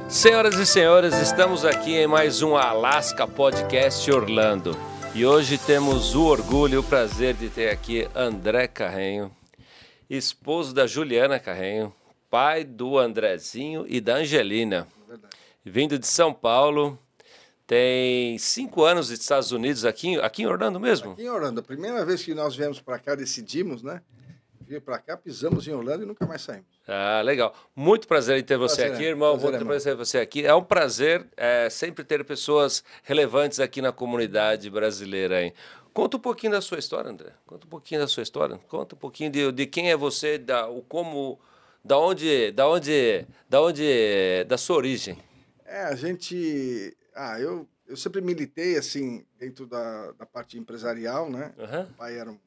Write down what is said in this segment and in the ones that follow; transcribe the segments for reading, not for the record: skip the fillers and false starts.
Senhoras e senhores, estamos aqui em mais um Alaska Podcast Orlando. E hoje temos o orgulho e o prazer de ter aqui André Carrenho, esposo da Juliana Carrenho, pai do Andrezinho e da Angelina. Vindo de São Paulo, tem 5 anos dos Estados Unidos, aqui em Orlando mesmo? Aqui em Orlando. A primeira vez que nós viemos para cá, decidimos, né? Vir para cá, pisamos em Orlando e nunca mais saímos. Ah, legal. Muito prazer em ter você aqui, irmão. Muito prazer em ter você aqui. É um prazer sempre ter pessoas relevantes aqui na comunidade brasileira, hein? Conta um pouquinho da sua história, André. Conta um pouquinho da sua história. Conta um pouquinho de quem é você, da sua origem. Eu sempre militei, assim, dentro da parte empresarial, né? Uhum. O pai era um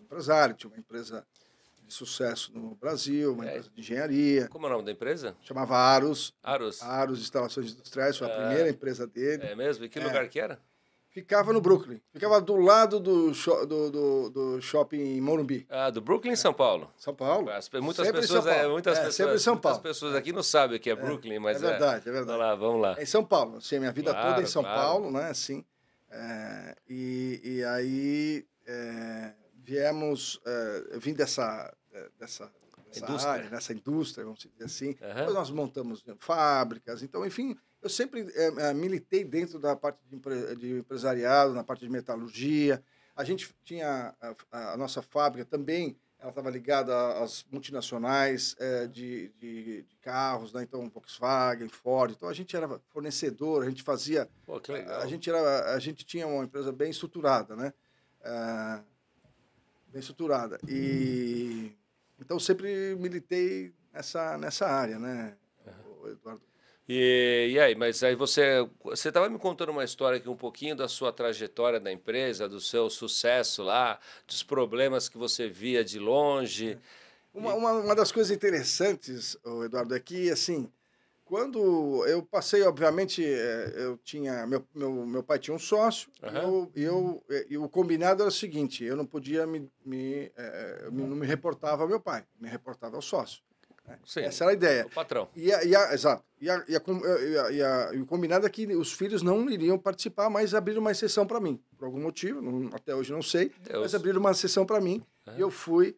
empresário, tinha uma empresa de sucesso no Brasil, uma empresa de engenharia. Como é o nome da empresa? Chamava Aros. Aros. Aros Instalações Industriais, foi a primeira empresa dele. É mesmo? E que lugar que era? Ficava no Brooklyn. Ficava do lado do shopping em Morumbi. Ah, do Brooklyn, São Paulo. São Paulo. Muitas sempre pessoas, sempre em São Paulo. Muitas pessoas aqui não sabem o que é Brooklyn, mas é verdade, é verdade. Vamos lá. É em São Paulo. Assim, minha vida toda em São Paulo, né? Assim, e aí eu vim dessa área, dessa indústria, vamos dizer assim. Depois nós montamos fábricas. Então, enfim, eu sempre militei dentro da parte de empresariado, na parte de metalurgia. A gente tinha a nossa fábrica também, ela estava ligada às multinacionais de carros, né? Então Volkswagen, Ford. Então a gente era fornecedor, a gente fazia. Pô, que legal. A gente tinha uma empresa bem estruturada, né? Bem estruturada. E então sempre militei nessa área, né, Eduardo? E aí, mas aí você estava me contando uma história aqui um pouquinho da sua trajetória da empresa, do seu sucesso lá, dos problemas que você via de longe. Uma das coisas interessantes, Eduardo, é que, assim, quando eu passei, obviamente, eu tinha... Meu pai tinha um sócio, e o combinado era o seguinte, eu não podia não me reportava ao meu pai, me reportava ao sócio. Sim, essa era a ideia. O patrão. Exato. E o combinado é que os filhos não iriam participar, mas abriram uma exceção para mim. Por algum motivo, até hoje não sei, mas abriram uma exceção para mim. E eu fui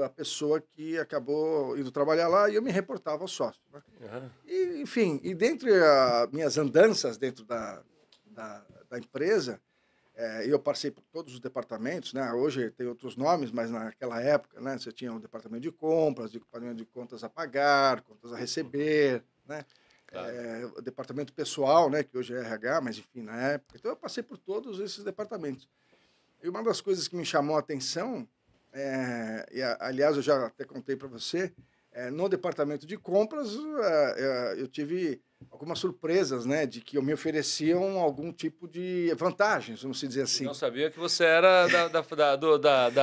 a pessoa que acabou indo trabalhar lá e eu me reportava ao sócio. Né? E, enfim, e dentre as minhas andanças dentro da empresa, eu passei por todos os departamentos, né? Hoje tem outros nomes, mas naquela época, né, você tinha o departamento de compras, departamento de contas a pagar, contas a receber, né? Claro. O departamento pessoal, né, que hoje é RH, mas enfim, na época. Então eu passei por todos esses departamentos. E uma das coisas que me chamou a atenção, aliás, eu já até contei para você, no departamento de compras, eu tive algumas surpresas, né, de que me ofereciam algum tipo de vantagens, vamos dizer assim. Não sabia que você era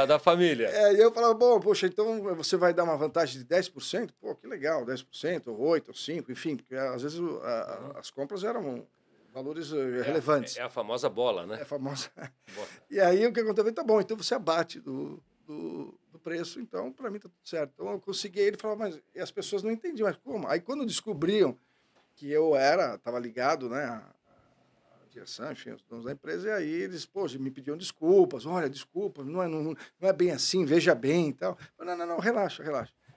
da família. E eu falava, bom, poxa, então você vai dar uma vantagem de 10%? Pô, que legal, 10%, ou 8%, ou 5%, enfim, porque às vezes as compras eram valores relevantes. É a famosa bola, né? É a famosa. Bola. E aí o que aconteceu? Tá bom, então você abate do preço, então para mim tá tudo certo. Então eu consegui, ele falava, mas e as pessoas não entendiam, mas como? Aí quando descobriam que eu estava ligado, né, à direção, enfim, os donos da empresa, e aí eles, poxa, me pediam desculpas, olha, desculpa, não é bem assim, veja bem e tal. Eu, não, relaxa.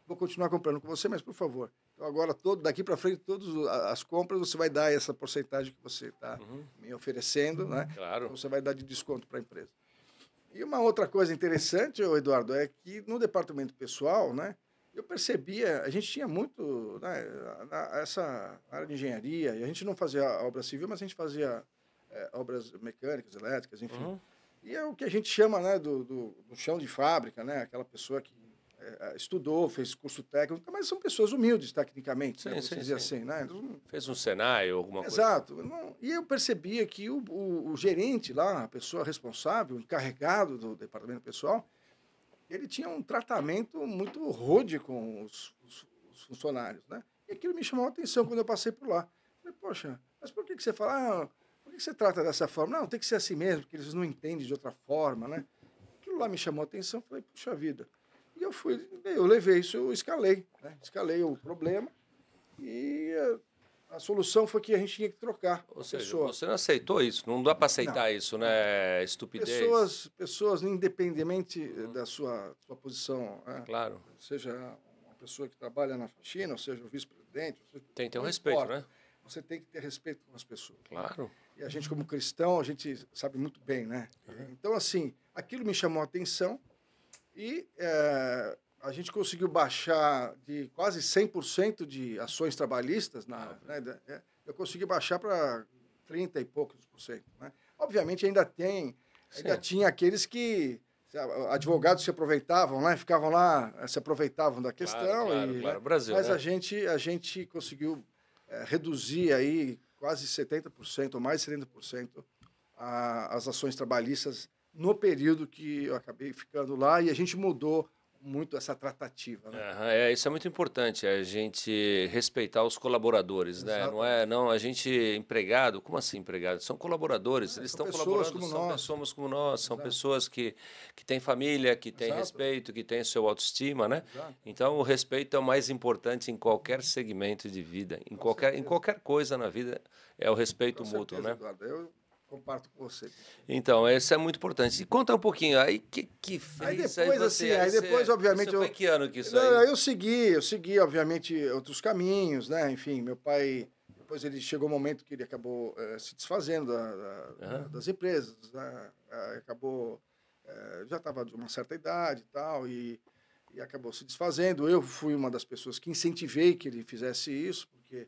Vou continuar comprando com você, mas por favor. Então agora, daqui para frente, todas as compras, você vai dar essa porcentagem que você está me oferecendo, né? Claro. Então, você vai dar de desconto para a empresa. E uma outra coisa interessante, Eduardo, é que no departamento pessoal, né, eu percebia, a gente tinha muito, né, essa área de engenharia, e a gente não fazia obra civil, mas a gente fazia obras mecânicas, elétricas, enfim. E é o que a gente chama, né, do chão de fábrica, né, aquela pessoa que estudou, fez curso técnico, mas são pessoas humildes tecnicamente, sim. Assim, né? Fez um Senai ou alguma coisa. Exato. E eu percebia que o gerente lá, a pessoa responsável, o encarregado do departamento pessoal, ele tinha um tratamento muito rude com os funcionários, né? E aquilo me chamou a atenção quando eu passei por lá. Falei, poxa, mas por que você fala, por que você trata dessa forma? Não, tem que ser assim mesmo, porque eles não entendem de outra forma, né? Aquilo lá me chamou a atenção, falei, puxa vida. E eu levei isso, eu escalei, né? Escalei o problema e solução foi que a gente tinha que trocar Ou a seja, pessoa. você não aceitou isso, não dá para aceitar isso, né? Estupidez. Pessoas independentemente da sua posição, Claro. seja uma pessoa que trabalha na faxina, ou seja o vice-presidente, Tem que ter um não respeito, importa. né? Você tem que ter respeito com as pessoas. Claro. E a gente, como cristão, a gente sabe muito bem, né? Então, assim, aquilo me chamou a atenção e a gente conseguiu baixar de quase 100% de ações trabalhistas, eu consegui baixar para 30 e poucos por cento. Né? Obviamente, ainda tinha aqueles que advogados se aproveitavam, né? Ficavam lá, se aproveitavam da questão. Claro, né? Brasil, mas né? a gente conseguiu reduzir aí quase 70% ou mais de 70% as ações trabalhistas no período que eu acabei ficando lá, e a gente mudou muito essa tratativa. Né? Isso é muito importante, a gente respeitar os colaboradores, né? Não a gente empregado, como assim empregado? São colaboradores, eles estão colaborando, são pessoas como nós, são pessoas que têm família, que têm respeito, que têm seu autoestima, né? Então o respeito é o mais importante em qualquer segmento de vida, em qualquer coisa na vida é o respeito mútuo, né? Eduardo, eu comparto com você. Então, isso é muito importante. E conta um pouquinho, aí que fez... Aí depois, obviamente... Isso foi que ano que isso aí? Eu segui, obviamente, outros caminhos, né? Enfim, meu pai... Depois ele chegou um momento que ele acabou se desfazendo das empresas, né? Acabou... já estava de uma certa idade e tal, e acabou se desfazendo. Eu fui uma das pessoas que incentivei que ele fizesse isso, porque...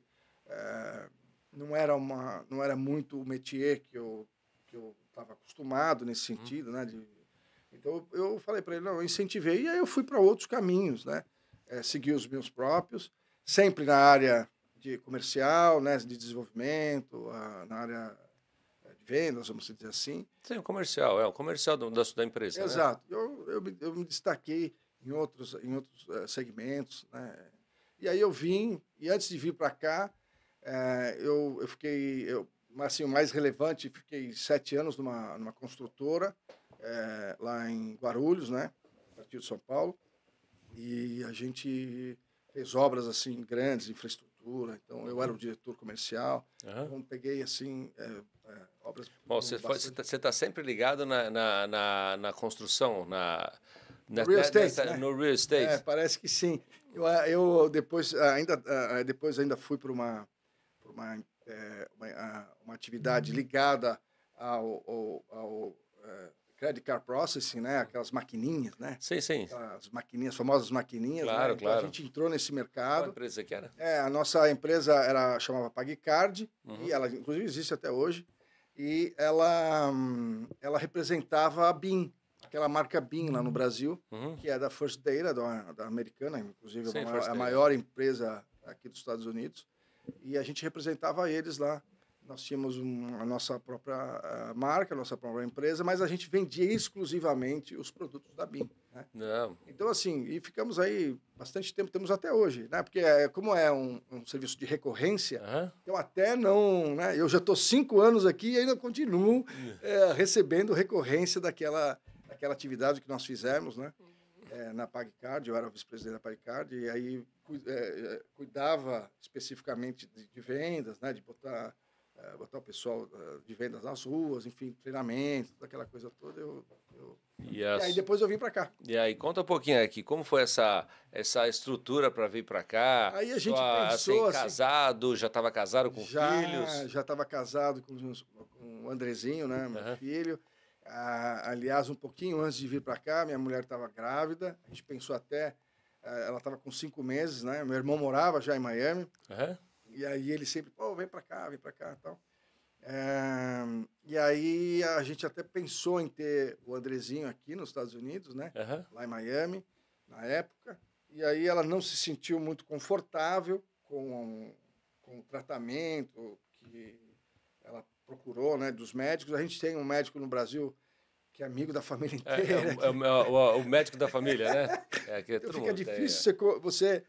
não era muito o métier que eu estava acostumado nesse sentido, né? Então eu falei para ele, não, eu incentivei, e aí eu fui para outros caminhos, né? Segui os meus próprios, sempre na área de comercial, né? De desenvolvimento, na área de vendas, vamos dizer assim. Sim, o comercial da empresa. Exato. Né? Eu me destaquei em outros segmentos, né? E aí eu vim, e antes de vir para cá, eu fiquei, assim, o mais relevante, fiquei 7 anos numa construtora, lá em Guarulhos, né, a partir de São Paulo, e a gente fez obras assim grandes, infraestrutura, então eu era o diretor comercial, então peguei assim obras... Bom, você está sempre ligado na construção, no real estate, né? No real estate. Parece que sim. Eu depois ainda fui para uma atividade ligada ao credit card processing, né? Aquelas maquininhas, né? Sim. As maquininhas, famosas maquininhas. Claro, né? Então, a gente entrou nesse mercado. Qual empresa que era? A nossa empresa chamava PagCard, e ela inclusive existe até hoje, e ela representava a BIM, aquela marca BIM lá no Brasil, que é da First Data, da americana, inclusive a maior empresa aqui dos Estados Unidos. E a gente representava eles lá. Nós tínhamos a nossa própria marca, a nossa própria empresa, mas a gente vendia exclusivamente os produtos da BIM. Né? Não. Então, assim, e ficamos aí bastante tempo, temos até hoje, né? Porque como é um serviço de recorrência, então até não... Né? Eu já estou 5 anos aqui e ainda continuo recebendo recorrência daquela atividade que nós fizemos, né? Na PagCard, eu era o vice-presidente da PagCard, e aí cuidava especificamente de vendas, né? De botar o pessoal de vendas nas ruas, enfim, treinamento, aquela coisa toda. E aí depois eu vim para cá. E aí, conta um pouquinho aqui, como foi essa estrutura para vir para cá? Aí a gente pensou assim, casado, já estava casado com filhos? Já estava casado com o Andrezinho, né, meu filho. Aliás, um pouquinho antes de vir para cá, minha mulher estava grávida. A gente pensou até, ela estava com 5 meses, né? Meu irmão morava já em Miami. E aí ele sempre, vem para cá e tal. E aí a gente até pensou em ter o Andrezinho aqui nos Estados Unidos, né? Lá em Miami, na época. E aí ela não se sentiu muito confortável com o tratamento que ela procurou, né, dos médicos. A gente tem um médico no Brasil que é amigo da família inteira. O médico da família, né? Então fica difícil você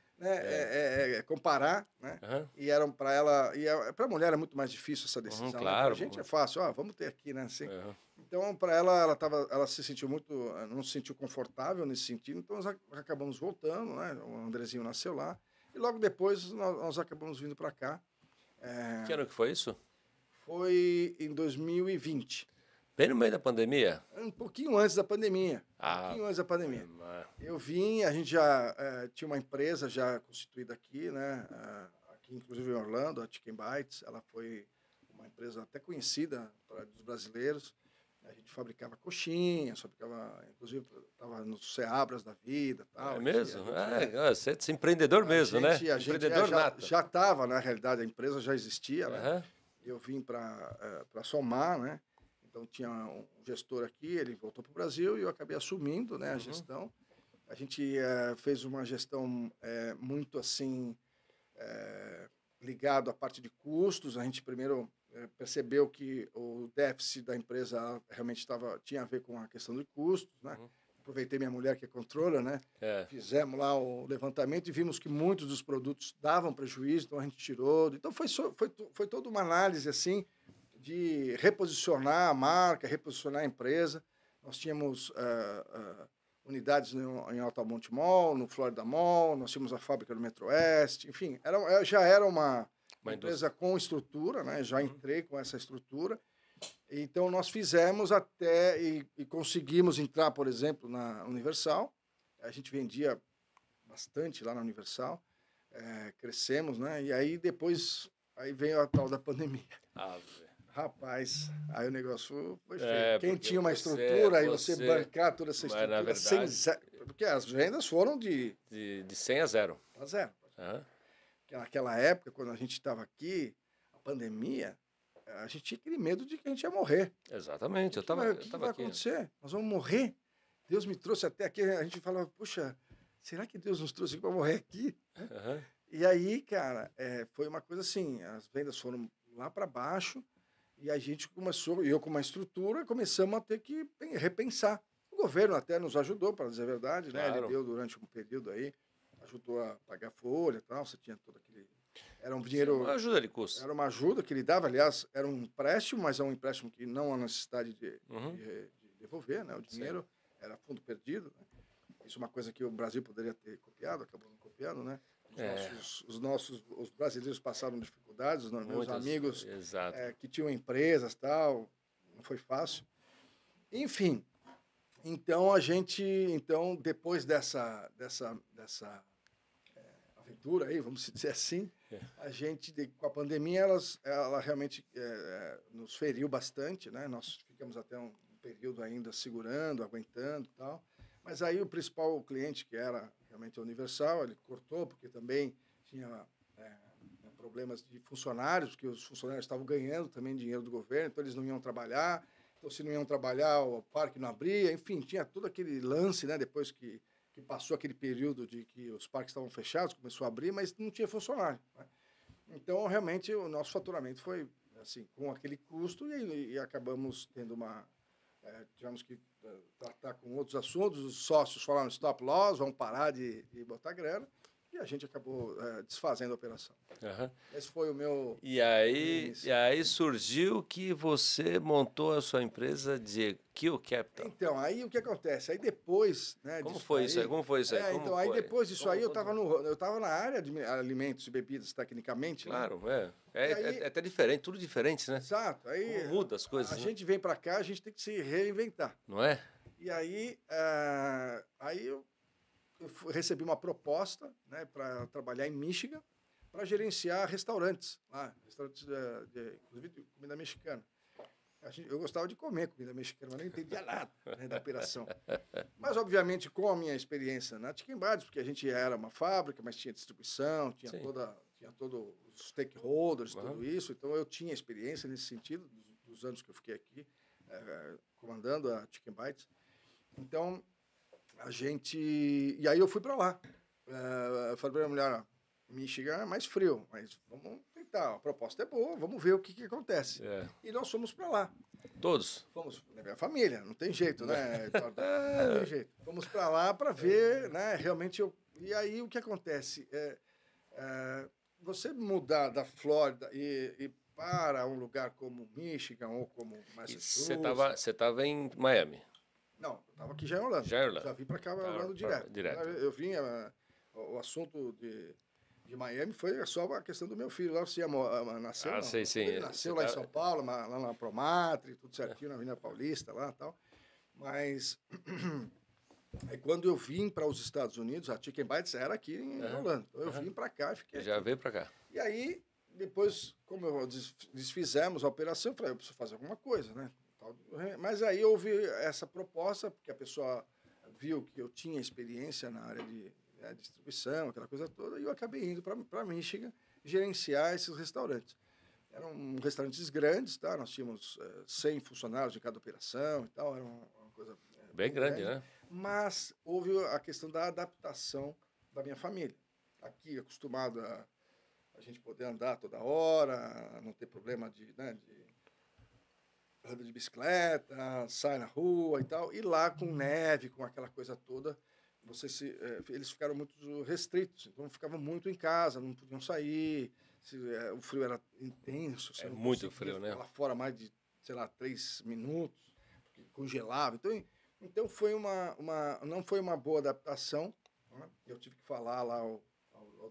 comparar, né? E para ela, para a mulher é muito mais difícil essa decisão. Claro. Né? Para a gente é fácil, vamos ter aqui, né? Assim. Então, para ela, ela se sentiu não se sentiu confortável nesse sentido. Então, nós acabamos voltando, né? O Andrezinho nasceu lá e logo depois nós acabamos vindo para cá. Que ano que foi isso? Foi em 2020. Bem no meio da pandemia? Um pouquinho antes da pandemia. Eu vim, a gente já tinha uma empresa já constituída aqui, né? Aqui, inclusive em Orlando, a Chicken Bites. Ela foi uma empresa até conhecida dos brasileiros. A gente fabricava coxinhas, inclusive estava nos Seabras da vida. Tal. É mesmo? Você é empreendedor mesmo, né? Empreendedor nato. Já estava, na realidade, a empresa já existia. Né? Eu vim para somar, né? Então tinha um gestor aqui, ele voltou para o Brasil e eu acabei assumindo, né, a gestão. A gente fez uma gestão muito assim, ligado à parte de custos. A gente primeiro percebeu que o déficit da empresa realmente tinha a ver com a questão de custos, né? Aproveitei minha mulher, que é controller, né? Fizemos lá o levantamento e vimos que muitos dos produtos davam prejuízo, então a gente tirou. Então foi toda uma análise assim de reposicionar a marca, reposicionar a empresa. Nós tínhamos unidades em Altamonte Mall, no Florida Mall, nós tínhamos a fábrica no Metro Oeste, enfim, já era uma empresa com estrutura, né? Já entrei com essa estrutura. Então, nós fizemos e conseguimos entrar, por exemplo, na Universal. A gente vendia bastante lá na Universal, crescemos, né? E aí, depois, veio a tal da pandemia. Rapaz, aí o negócio foi feio. Quem tinha uma estrutura, aí você bancar toda essa estrutura, na verdade, porque as vendas foram de 100 a 0. A 0. Naquela época, quando a gente estava aqui, a pandemia, a gente tinha aquele medo de que a gente ia morrer. Exatamente. O que vai acontecer? Nós vamos morrer? Deus me trouxe até aqui. A gente falava, puxa, será que Deus nos trouxe aqui para morrer aqui? E aí, cara, foi uma coisa assim, as vendas foram lá para baixo e a gente começou, eu com uma estrutura, começamos a ter que repensar. O governo até nos ajudou, para dizer a verdade, claro, né? Ele deu durante um período aí, ajudou a pagar folha e tal, você tinha todo aquele... Era um dinheiro... Uma ajuda de custo. Era uma ajuda que ele dava, aliás, era um empréstimo, mas é um empréstimo que não há necessidade de devolver, né? O dinheiro era fundo perdido, né? Isso é uma coisa que o Brasil poderia ter copiado, acabou não copiando, né? Os brasileiros passaram dificuldades, meus amigos que tinham empresas, tal, não foi fácil. Enfim, então depois dessa aventura aí, vamos dizer assim, a gente, com a pandemia, ela realmente nos feriu bastante, né? Nós ficamos até um período ainda segurando, aguentando e tal. Mas aí o principal cliente, que era realmente a Universal, ele cortou, porque também tinha problemas de funcionários, porque os funcionários estavam ganhando também dinheiro do governo, então eles não iam trabalhar. Então, se não iam trabalhar, o parque não abria. Enfim, tinha todo aquele lance, né? Depois que passou aquele período de que os parques estavam fechados, começou a abrir, mas não tinha funcionário, né? Então, realmente, o nosso faturamento foi assim, com aquele custo e acabamos tendo tivemos que tratar com outros assuntos. Os sócios falaram stop loss, vamos parar de botar grana. E a gente acabou desfazendo a operação. Esse foi o meu... E aí surgiu que você montou a sua emprisa de Kill Capital. Então, aí o que acontece? Aí depois... Né, Como foi isso aí? Aí depois disso aí eu estava na área de alimentos e bebidas, tecnicamente. Claro, né? É até diferente, tudo diferente, né? Exato. Aí como muda as coisas. A gente vem para cá, a gente tem que se reinventar. Não é? E aí eu recebi uma proposta, né, para trabalhar em Michigan, para gerenciar restaurantes lá, inclusive de comida mexicana. Eu gostava de comer comida mexicana, mas não entendia nada, né, da operação. Mas, obviamente, com a minha experiência na Chicken Bites, porque a gente era uma fábrica, mas tinha distribuição, tinha todos os stakeholders, tudo isso. Então, eu tinha experiência nesse sentido, dos anos que eu fiquei aqui, comandando a Chicken Bites. Então, e aí eu fui para lá. Eu falei para a mulher, Michigan é mais frio, mas vamos tentar, a proposta é boa, vamos ver o que acontece. E nós fomos para lá. Todos? Fomos, minha família, não tem jeito, né? Não tem jeito. Fomos para lá para ver, né? Realmente, e aí o que acontece? Você mudar da Flórida e para um lugar como Michigan ou como Massachusetts... Você estava em Miami? Não, eu estava aqui já em Orlando. Já vim para cá, Orlando direto. Eu vim, o assunto de de Miami foi só a questão do meu filho. Lá você nasceu, sei, sim. Ele nasceu lá em São Paulo, lá na Promatre, tudo certinho, na Avenida Paulista, lá e tal. Mas aí quando eu vim para os Estados Unidos, a Chicken Bites era aqui em Orlando. Então eu vim para cá e fiquei Já aqui. veio para cá. E aí, depois, como desfizemos a operação, eu falei, eu preciso fazer alguma coisa, né? Mas aí houve essa proposta, porque a pessoa viu que eu tinha experiência na área de distribuição, aquela coisa toda, e eu acabei indo para Michigan gerenciar esses restaurantes. Eram restaurantes grandes, tá? Nós tínhamos 100 funcionários em cada operação e tal, era uma coisa bem grande, né? Mas houve a questão da adaptação da minha família. Aqui, acostumado a gente poder andar toda hora, não ter problema de anda de bicicleta, sai na rua e tal, e lá com neve, com aquela coisa toda, eles ficaram muito restritos, então ficavam muito em casa, não podiam sair, o frio era intenso. É muito frio, né? Lá fora mais de, sei lá, 3 minutos, congelava. Então não foi uma boa adaptação. Né? Eu tive que falar lá ao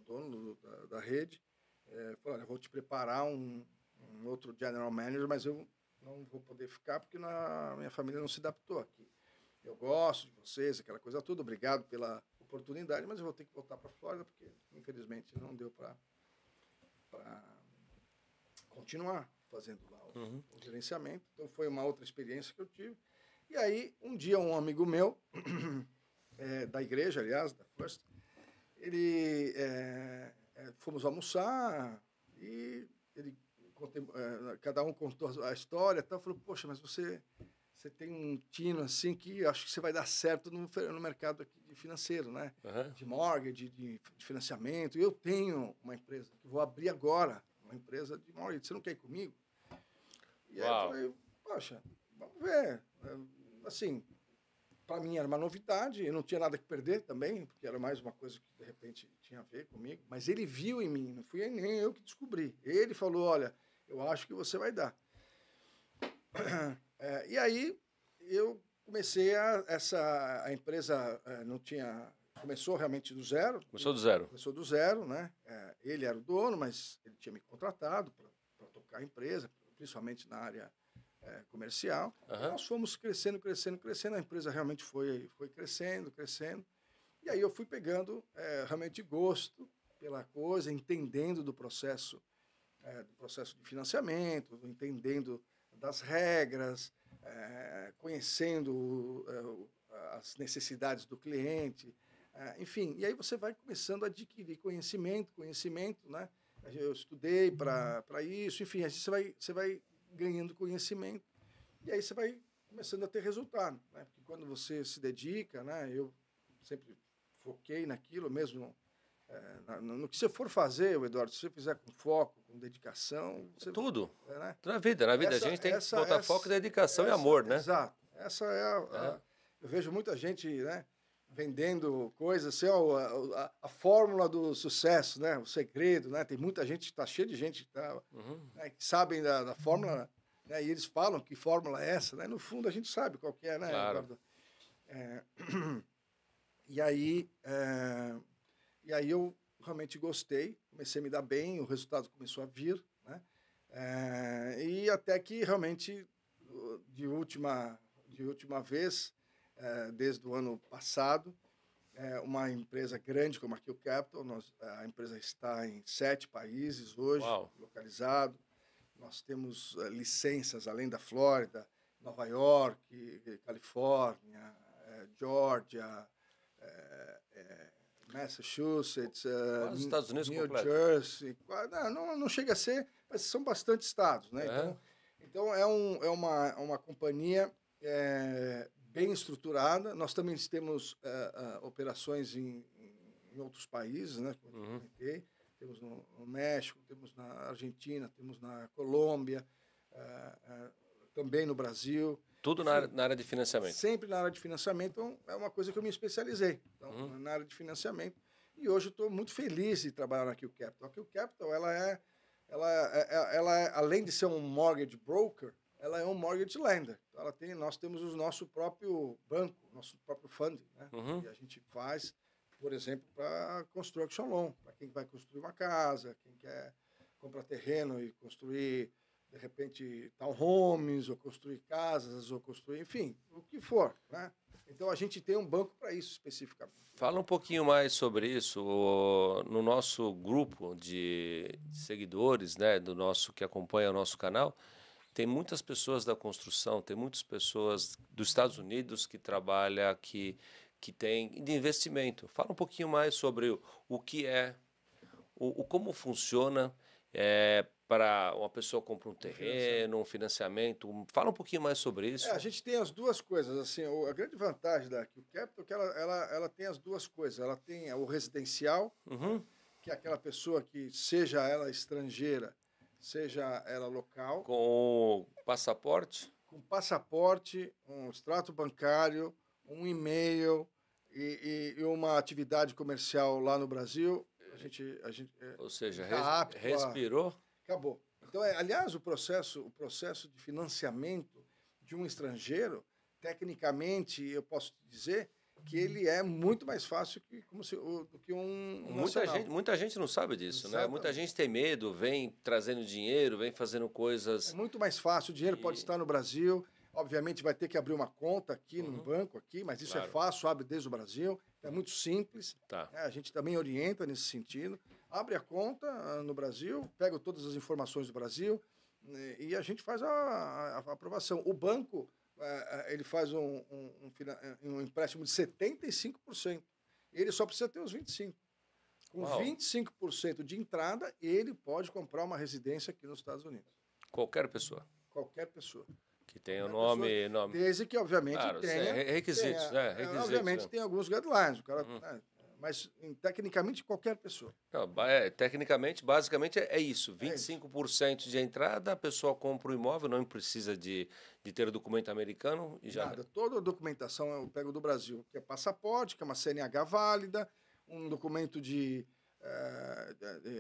dono da rede, falei, olha, eu vou te preparar um outro general manager, mas eu não vou poder ficar porque minha família não se adaptou aqui. Eu gosto de vocês, aquela coisa toda, obrigado pela oportunidade, mas eu vou ter que voltar para a Flórida porque, infelizmente, não deu para continuar fazendo lá o gerenciamento. Então, foi uma outra experiência que eu tive. E aí, um dia, um amigo meu, da igreja, aliás, da First, fomos almoçar e ele cada um contou a história e tal, falou, poxa, mas você tem um tino assim que acho que você vai dar certo no mercado aqui de financeiro, né? De mortgage, de financiamento. E eu tenho uma empresa que vou abrir agora, uma empresa de mortgage, você não quer ir comigo? E aí eu falei, poxa, vamos ver. Assim, para mim era uma novidade, eu não tinha nada que perder também, porque era mais uma coisa que de repente tinha a ver comigo, mas ele viu em mim, não fui nem eu que descobri. Ele falou, olha, eu acho que você vai dar. E aí eu comecei a empresa não tinha, começou realmente do zero. Começou do zero. Começou do zero, né? Ele era o dono, mas ele tinha me contratado para tocar a empresa, principalmente na área comercial. Nós fomos crescendo, a empresa realmente foi crescendo. E aí eu fui pegando realmente gosto pela coisa, entendendo do processo de financiamento, entendendo das regras, conhecendo as necessidades do cliente, enfim. E aí você vai começando a adquirir conhecimento, né? Eu estudei para isso, enfim, aí você vai ganhando conhecimento e aí você vai começando a ter resultado, né? Porque quando você se dedica, né? Eu sempre foquei naquilo mesmo. No que você for fazer, Eduardo, se você fizer com foco, com dedicação... Tudo. Né? Na vida a gente tem que botar foco, dedicação e amor, né? Exato. Essa eu vejo muita gente, né, vendendo coisas, assim, a fórmula do sucesso, né? O segredo, né? Tem muita gente, está cheio de gente né, que sabem da fórmula, né? E eles falam que fórmula é essa, né? No fundo, a gente sabe qual que é, né, claro. Eduardo? E aí eu realmente gostei, comecei a me dar bem, o resultado começou a vir, né? E até que realmente, de última vez, desde o ano passado, uma empresa grande como a Q Capital, a empresa está em 7 países hoje, localizado. Nós temos licenças além da Flórida, Nova York, Califórnia, Geórgia, Massachusetts, Estados Unidos New completo. Jersey. Não chega a ser, mas são bastante estados, né? Então é uma companhia bem estruturada. Nós também temos operações em outros países, né? Como eu comentei. Temos no México, temos na Argentina, temos na Colômbia, também no Brasil. Tudo na área de financiamento. Sempre na área de financiamento, então é uma coisa que eu me especializei. Então, na área de financiamento. E hoje eu estou muito feliz de trabalhar na Q Capital. A Q Capital, ela além de ser um mortgage broker, ela é um mortgage lender. Então, nós temos o nosso próprio banco, nosso próprio funding, né? E a gente faz por exemplo, para construction loan, para quem vai construir uma casa, quem quer comprar terreno e construir, de repente, townhomes, ou construir casas, ou construir, enfim, o que for, né? Então, a gente tem um banco para isso, especificamente. Fala um pouquinho mais sobre isso. No nosso grupo de seguidores, né, que acompanha o nosso canal, tem muitas pessoas da construção, tem muitas pessoas dos Estados Unidos que trabalham aqui, que tem de investimento. Fala um pouquinho mais sobre o que é, como funciona para uma pessoa comprar um terreno, um financiamento. Fala um pouquinho mais sobre isso. A gente tem as duas coisas. Assim, a grande vantagem da Q Capital é que ela tem as duas coisas. Ela tem o residencial, que é aquela pessoa que, seja ela estrangeira, seja ela local. Com passaporte? Com passaporte, um extrato bancário, um e-mail e uma atividade comercial lá no Brasil. Ou seja, respirou? Acabou. Então, aliás, o processo de financiamento de um estrangeiro, tecnicamente, eu posso dizer que ele é muito mais fácil do que um nacional. Muita gente não sabe disso, né? Muita gente tem medo, vem trazendo dinheiro, vem fazendo coisas... É muito mais fácil, o dinheiro pode estar no Brasil, obviamente vai ter que abrir uma conta aqui num banco, aqui, mas isso é fácil, abre desde o Brasil, é muito simples, a gente também orienta nesse sentido. Abre a conta no Brasil, pega todas as informações do Brasil e a gente faz a aprovação. O banco... ele faz um empréstimo de 75%. Ele só precisa ter os 25%. Com 25% de entrada, ele pode comprar uma residência aqui nos Estados Unidos. Qualquer pessoa? Qualquer pessoa. Que tenha o nome... Desde que, obviamente, tenha... Requisitos, né? Obviamente, tem alguns guidelines. O cara, mas, tecnicamente, qualquer pessoa. Não, tecnicamente, basicamente, é isso. 25% de entrada, a pessoa compra o imóvel, não precisa de ter documento americano. E já... Nada. Toda a documentação eu pego do Brasil, que é passaporte, que é uma CNH válida, um documento de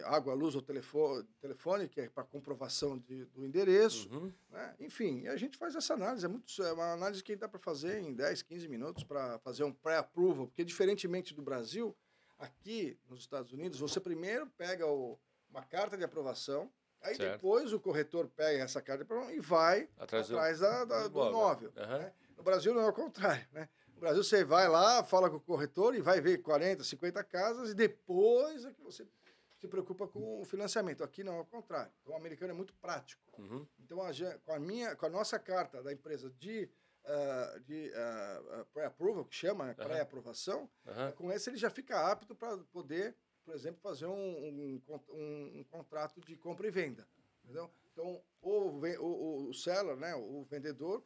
água, luz ou telefone, que é para comprovação do endereço. Né? Enfim, a gente faz essa análise. É uma análise que dá para fazer em 10, 15 minutos para fazer um pré-approval, porque, diferentemente do Brasil, aqui nos Estados Unidos, você primeiro pega uma carta de aprovação, aí depois o corretor pega essa carta de aprovação e vai atrás do imóvel. Né? No Brasil não é o contrário, né? No Brasil você vai lá, fala com o corretor e vai ver 40, 50 casas e depois é que você se preocupa com o financiamento. Aqui não é o contrário. Então o americano é muito prático. Então com a nossa carta da empresa de pré-approval, que chama, né? Pré-aprovação, com esse ele já fica apto para poder, por exemplo, fazer um contrato de compra e venda. Entendeu? Então, o seller, né, o vendedor,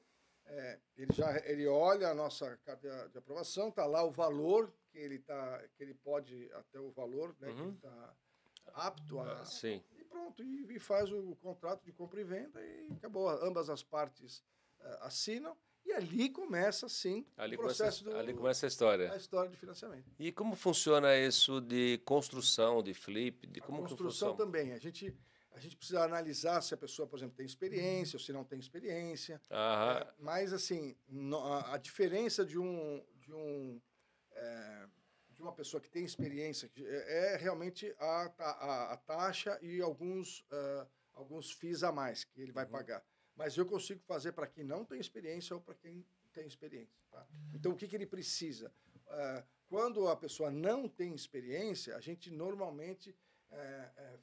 ele olha a nossa carta de aprovação, está lá o valor que ele pode, até o valor, né, que ele está apto a... Sim. E pronto, e faz o contrato de compra e venda e acabou. Ambas as partes assinam. E ali começa, sim, o processo ali começa a história. A história de financiamento. E como funciona isso de construção, de flip? Construção também. A gente precisa analisar se a pessoa, por exemplo, tem experiência ou se não tem experiência. Mas, assim, a diferença de uma pessoa que tem experiência é realmente a taxa e alguns FIIs a mais que ele vai pagar. Mas eu consigo fazer para quem não tem experiência ou para quem tem experiência. Tá? Então, o que ele precisa? Quando a pessoa não tem experiência, a gente normalmente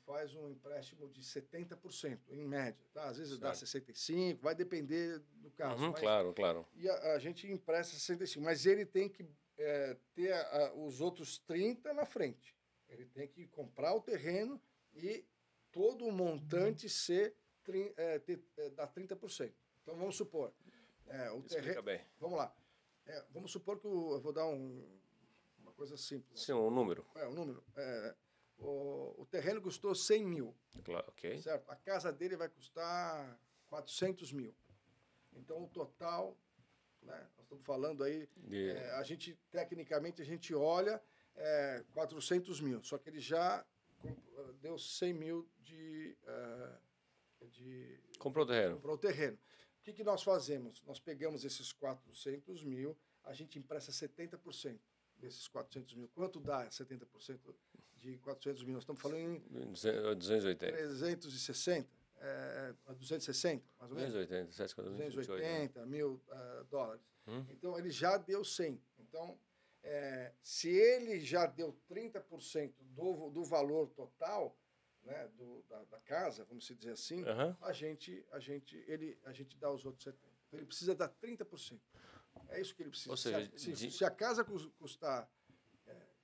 faz um empréstimo de 70%, em média. Tá? Às vezes dá 65%, vai depender do caso. Mas, claro. E a gente empresta 65%, mas ele tem que ter os outros 30% na frente. Ele tem que comprar o terreno e todo o montante dá 30%. Então, vamos supor... Explica bem. Vamos lá. Vamos supor que eu vou dar uma coisa simples. Sim, um número. Um número. O terreno custou 100 mil. Claro, ok. Certo? A casa dele vai custar 400 mil. Então, o total, né, nós estamos falando aí, tecnicamente, a gente olha 400 mil. Só que ele já deu 100 mil comprou o terreno. Comprou o terreno. O que nós fazemos? Nós pegamos esses 400 mil, a gente empresta 70%. desses 400 mil, quanto dá 70% de 400 mil? Nós estamos falando em 280. 360, 260, mais ou menos. 280 mil dólares. Então, ele já deu 100. Então, se ele já deu 30% do valor total, né, da casa, vamos dizer assim, a gente dá os outros 70%. Então, ele precisa dar 30%. É isso que ele precisa. Ou seja, se a casa custar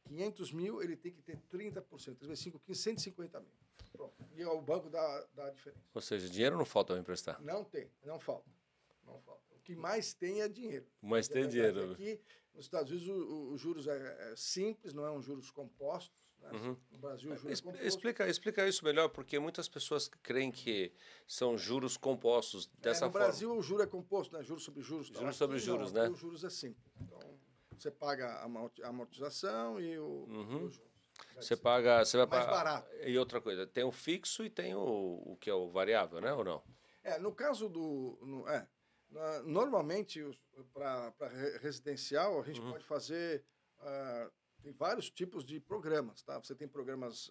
500 mil, ele tem que ter 30%. 3 5, 15, 150 mil. Pronto. E o banco dá a diferença. Ou seja, dinheiro não falta para emprestar. Não tem, não falta. Não falta. O que mais tem é dinheiro. Mas tem dinheiro. Aqui, nos Estados Unidos, os juros é simples, não é um juros compostos. Né? No Brasil, o juros é composto. Explica isso melhor, porque muitas pessoas creem que são juros compostos dessa forma. No Brasil, o juro é composto, né? Juros sobre juros. Juros sobre juros, né? O juros é simples. Então, você paga a amortização e o juros. Você vai mais pagar. Barato. E outra coisa, tem o fixo e tem o que é o variável, né? Ou não? No caso normalmente, para residencial, a gente pode fazer. Tem vários tipos de programas, tá? Você tem programas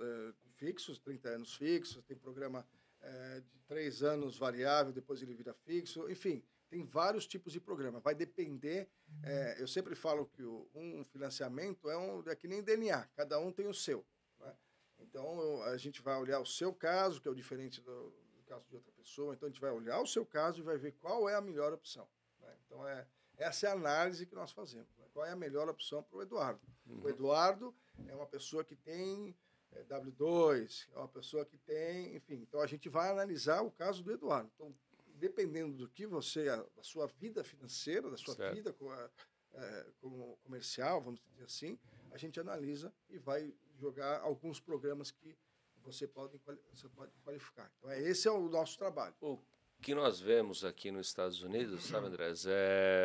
fixos, 30 anos fixos, tem programa de 3 anos variável, depois ele vira fixo, enfim, tem vários tipos de programa. Vai depender, eu sempre falo que um financiamento é que nem DNA, cada um tem o seu. Né? Então, a gente vai olhar o seu caso, que é o diferente do caso de outra pessoa, então a gente vai olhar o seu caso e vai ver qual é a melhor opção. Né? Então, essa é a análise que nós fazemos. Né? Qual é a melhor opção para o Eduardo? O Eduardo é uma pessoa que tem W2, é uma pessoa que tem, enfim. Então, a gente vai analisar o caso do Eduardo. Então, dependendo do que da sua vida financeira, da sua vida como comercial, vamos dizer assim, a gente analisa e vai jogar alguns programas que você pode qualificar. Então, esse é o nosso trabalho. O que nós vemos aqui nos Estados Unidos, sabe, Andrés,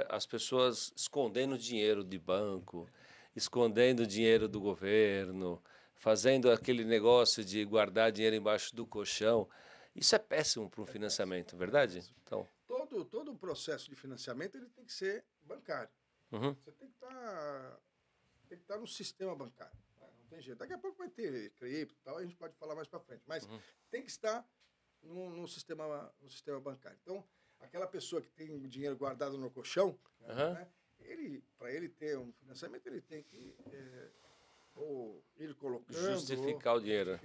as pessoas escondendo dinheiro de banco, escondendo dinheiro do governo, fazendo aquele negócio de guardar dinheiro embaixo do colchão. Isso é péssimo para um financiamento, verdade? Então, todo o processo de financiamento ele tem que ser bancário. Você tem que estar no sistema bancário. Não tem jeito. Daqui a pouco vai ter cripto e tal, a gente pode falar mais para frente. Mas tem que estar no sistema bancário. Então, aquela pessoa que tem o dinheiro guardado no colchão, né, para ele ter um financiamento, ele tem que ou ir colocando... Justificar o dinheiro.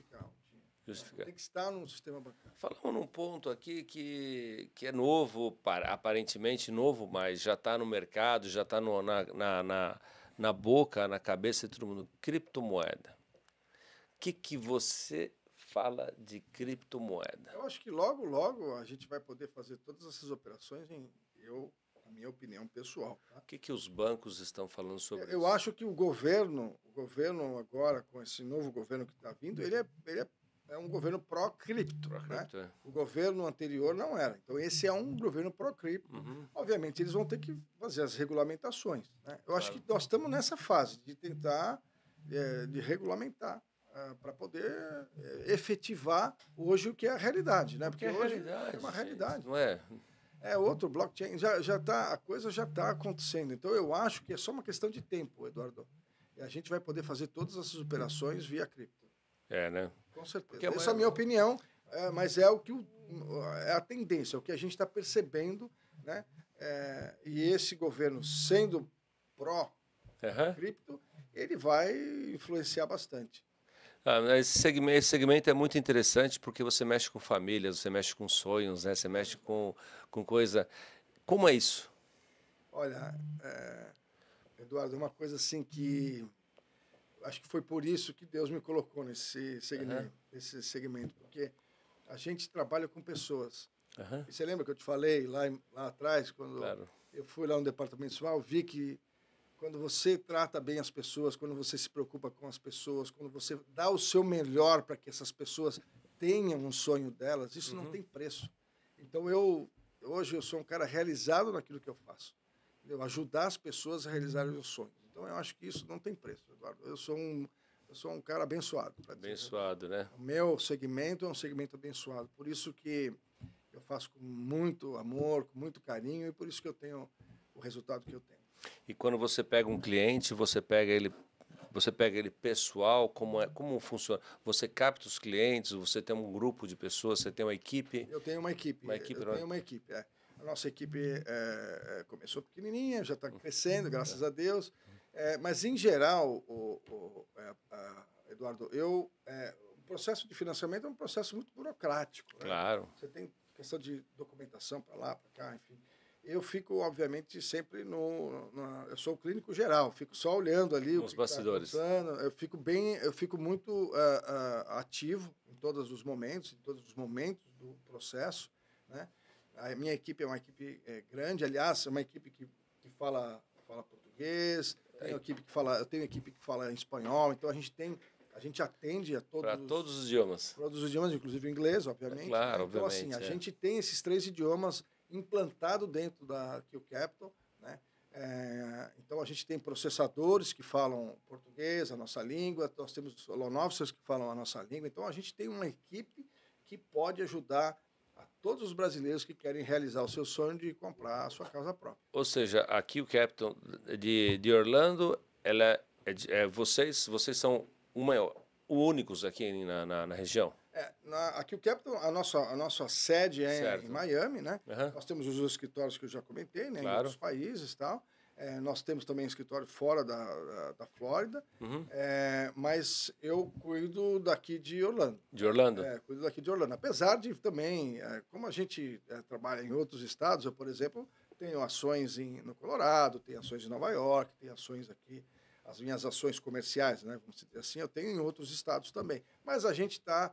Justificar. Tem que estar no sistema bancário. Falamos num ponto aqui que é novo, aparentemente novo, mas já está no mercado, já está na boca, na cabeça de todo mundo. Criptomoeda. O que você fala de criptomoeda? Eu acho que logo a gente vai poder fazer todas essas operações na minha opinião pessoal. Tá? O que os bancos estão falando sobre isso? Eu acho que o governo agora, com esse novo governo que está vindo, ele é um governo pró-cripto. Né? O governo anterior não era. Então, esse é um governo pró-cripto. Obviamente, eles vão ter que fazer as regulamentações. Né? Eu acho que nós estamos nessa fase de tentar de regulamentar para poder efetivar hoje o que é a realidade. Né? Porque hoje é uma realidade. Não é? É outro blockchain. A coisa já está acontecendo. Então, eu acho que é só uma questão de tempo, Eduardo. E a gente vai poder fazer todas essas operações via cripto. Né? Com certeza. Essa é a minha opinião, mas é a tendência, é o que a gente está percebendo, né? E esse governo, sendo pró-cripto, ele vai influenciar bastante. Esse segmento é muito interessante porque você mexe com famílias, você mexe com sonhos, né? Você mexe com coisa... Como é isso? Olha, Eduardo, é uma coisa assim que... Acho que foi por isso que Deus me colocou nesse segmento, porque a gente trabalha com pessoas. E você lembra que eu te falei lá atrás, quando eu fui lá no departamento pessoal, eu vi que quando você trata bem as pessoas, quando você se preocupa com as pessoas, quando você dá o seu melhor para que essas pessoas tenham um sonho delas, isso não tem preço. Então, hoje eu sou um cara realizado naquilo que eu faço. Eu ajudar as pessoas a realizarem os sonhos. Então, eu acho que isso não tem preço, Eduardo. Eu sou um cara abençoado. Abençoado, né? O meu segmento é um segmento abençoado. Por isso que eu faço com muito amor, com muito carinho, e por isso que eu tenho o resultado que eu tenho. E quando você pega um cliente, você pega ele Você pega ele pessoal, como funciona? Você capta os clientes, você tem um grupo de pessoas, você tem uma equipe? Eu tenho uma equipe. Tenho uma equipe, A nossa equipe começou pequenininha, já está crescendo, graças a Deus. Mas, em geral, Eduardo, o processo de financiamento é um processo muito burocrático. Claro. Né? Você tem questão de documentação para lá, para cá, enfim. Eu fico, obviamente, sempre eu sou o clínico geral, fico só olhando ali os bastidores. Eu fico muito ativo em todos os momentos do processo, né? A minha equipe é uma equipe grande, aliás, é uma equipe que fala português, eu tenho equipe que fala espanhol, então a gente atende a todos... Para todos os idiomas. Todos os idiomas, inclusive o inglês, obviamente. Claro, então, obviamente. Então, a gente tem esses 3 idiomas implantados dentro da Q Capital, né? Então, a gente tem processadores que falam português, a nossa língua, nós temos loan officers que falam a nossa língua, então a gente tem uma equipe que pode ajudar a todos os brasileiros que querem realizar o seu sonho de comprar a sua casa própria. Ou seja, a Q Capital de Orlando, vocês são únicos aqui na região? Aqui o Capital, a nossa sede é em Miami, né? Uhum. Nós temos os escritórios que eu já comentei, né? Claro. Em outros países e tal. Nós temos também escritório fora da Flórida, mas eu cuido daqui de Orlando. De Orlando? Cuido daqui de Orlando. Apesar de também, como a gente trabalha em outros estados, eu, por exemplo, tenho ações no Colorado, tenho ações em Nova York, tenho ações aqui, as minhas ações comerciais, né? Vamos dizer assim, eu tenho em outros estados também. Mas a gente está